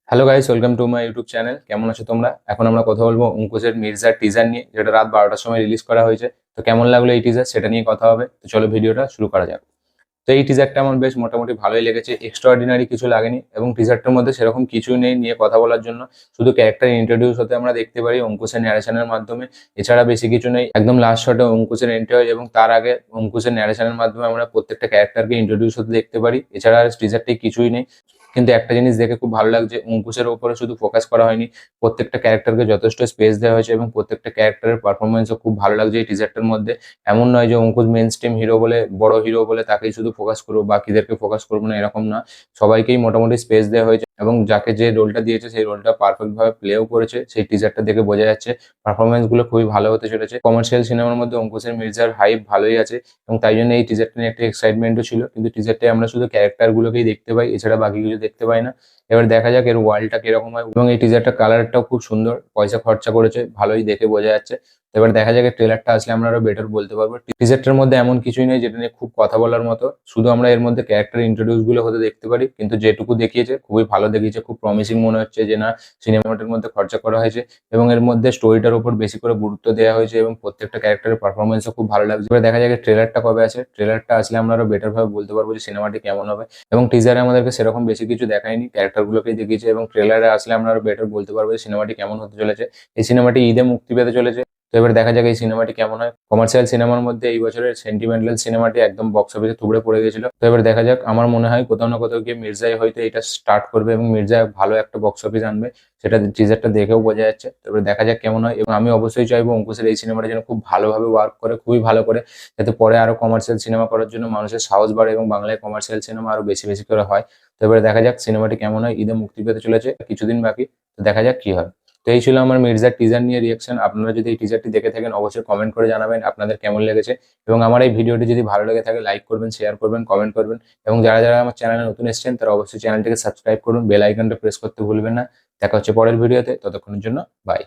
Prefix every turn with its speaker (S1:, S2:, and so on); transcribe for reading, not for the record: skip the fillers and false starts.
S1: Hello guys, welcome to my YouTube channel. কেমন আছো তোমরা? এখন আমরা কথা বলবো অঙ্কুশের মির্জার টিজার নিয়ে, যেটা রাত 12টার সময় রিলিজ করা হয়েছে। তো কেমন লাগলো এই টিজার, সেটা নিয়ে কথা হবে। তো চলো ভিডিওটা শুরু করা যাক। তো এই টিজারটা আমার বেশ মোটামুটি ভালোই লেগেছে, এক্সট্রাঅর্ডিনারি কিছু লাগেনি এবং টিজারটার মধ্যে সেরকম কিছুই নেই নিয়ে কথা বলার জন্য। শুধু ক্যারেক্টার ইন্ট্রোডিউস হতে আমরা দেখতে পারি অঙ্কুশের ন্যারেশনের মাধ্যমে। এছাড়া বেশি কিছু নেই। একদম লাস্ট শটে অঙ্কুশের এন্ট্রি হয় এবং তার আগে অঙ্কুশের ন্যারেশনের মাধ্যমে আমরা প্রত্যেকটা ক্যারেক্টারকে ইন্ট্রোডিউস হতে দেখতে পারি। এছাড়া আর টিজারটাই কিছুই নেই। কিন্তু একটা জিনিস দেখে খুব ভালো লাগছে, অঙ্কুশের উপরে শুধু ফোকাস করা হয়নি, প্রত্যেকটা ক্যারেক্টারকে যথেষ্ট স্পেস দেওয়া হয়েছে এবং প্রত্যেকটা ক্যারেক্টারের পারফরমেন্সও খুব ভালো লাগছে এই টিজারটার মধ্যে। এমন নয় যে অঙ্কুশ মেন স্ট্রিম হিরো বলে, বড় হিরো বলে তাকেই শুধু ফোকাস করবো, বাকিদেরকে ফোকাস করবো না, এরকম না। সবাইকেই মোটামুটি স্পেস দেওয়া হয়েছে এবং যাকে যে রোলটা দিয়েছে সেই রোলটা পারফেক্ট ভাবে প্লেও করেছে। সেই টিজারটা দেখে বোঝা যাচ্ছে পারফরমেন্স গুলো খুবই ভালো হতে চলেছে। কমার্শিয়াল সিনেমার মধ্যে অঙ্কুশের মির্জার হাইপ ভালোই আছে এবং তাই জন্য এই টিজারটা নিয়ে একটা এক্সাইটমেন্টও ছিল। কিন্তু টিজারটাই আমরা শুধু ক্যারেক্টার গুলোকেই দেখতে পাই, এছাড়া বাকি কিছু দেখতে পাই না। এবার দেখা যাক এর ওয়ার্ল্ডটা কিরকম হয় এবং এই টিজারটা কালারটাও খুব সুন্দর, পয়সা খরচা করেছে ভালোই, দেখে বোঝা যাচ্ছে। তো এবার দেখা যাক ট্রেলারটা আসলে আমরা আরো বেটার বলতে পারবো। টিজারটার মধ্যে এমন কিছুই নেই যেটা নিয়ে খুব কথা বলার মতো, শুধু আমরা এর মধ্যে ক্যারেক্টার ইন্ট্রোডিউস গুলো হতে দেখতে পারি। কিন্তু যেটুকু দেখিয়েছে খুবই ভালো দেখিয়েছে, খুব প্রমিসিং মনে হচ্ছে যে না, সিনেমাটার মধ্যে খরচা করা হয়েছে এবং এর মধ্যে স্টোরিটার উপর বেশি করে গুরুত্ব দেওয়া হয়েছে এবং প্রত্যেকটা ক্যারেক্টারের পারফরমেন্সও খুব ভালো লাগছে। এবার দেখা যাক ট্রেলারটা কবে আছে, ট্রেলারটা আসলে আমরা আরো বেটার ভাবে বলতে পারবো যে সিনেমাটি কেমন হবে। এবং টিজারে আমাদেরকে সেরকম বেশি কিছু দেখায়নি, ক্যারেক্টার গুলোকেই দেখিয়েছে এবং ট্রেলারে আসলে আমরা আরো বেটার বলতে পারবো যে সিনেমাটি কেমন হতে চলেছে। এই সিনেমাটি ঈদে মুক্তি পেতে চলেছে। তো এবার দেখা যাক এই সিনেমাটি কেমন হয়। কমার্শিয়াল সিনেমার মধ্যে এই বছরের সেন্টিমেন্টাল সিনেমাটি একদম বক্স অফিসে তুবড়ে পড়ে গেছিল। তো এবার দেখা যাক, আমার মনে হয় কোথাও না কোথাও গিয়ে মির্জাই হয়তো এটা স্টার্ট করবে এবং মির্জা ভালো একটা বক্স অফিস আনবে, সেটা টিজারটা দেখেও বোঝা যাচ্ছে। তো এবার দেখা যাক কেমন হয় এবং আমি অবশ্যই চাইবো অঙ্কুশের এই সিনেমাটা যেন খুব ভালোভাবে ওয়ার্ক করে, খুবই ভালো করে, যাতে পরে আরো কমার্শিয়াল সিনেমা করার জন্য মানুষের সাহস বাড়ে এবং বাংলায় কমার্শিয়াল সিনেমা আরো বেশি বেশি করে হয়। তো এবার দেখা যাক সিনেমাটি কেমন হয়। ঈদে মুক্তি পেতে চলেছে, কিছুদিন বাকি। তো দেখা যাক কি হয়। তো এই ছিল আমার মির্জার টিজার নিয়ে রিয়াকশন। আপনারা যদি এই টিজারটি দেখে থাকেন অবশ্যই কমেন্ট করে জানাবেন আপনাদের কেমন লেগেছে এবং আমার এই ভিডিওটি যদি ভালো লেগে থাকে লাইক করবেন, শেয়ার করবেন, কমেন্ট করবেন এবং যারা যারা আমার চ্যানেলে নতুন এসেছেন তারা অবশ্যই চ্যানেলটিকে সাবস্ক্রাইব করুন, বেল আইকনটা প্রেস করতে ভুলবেন না। দেখা হচ্ছে পরের ভিডিওতে, ততক্ষণের জন্য বাই।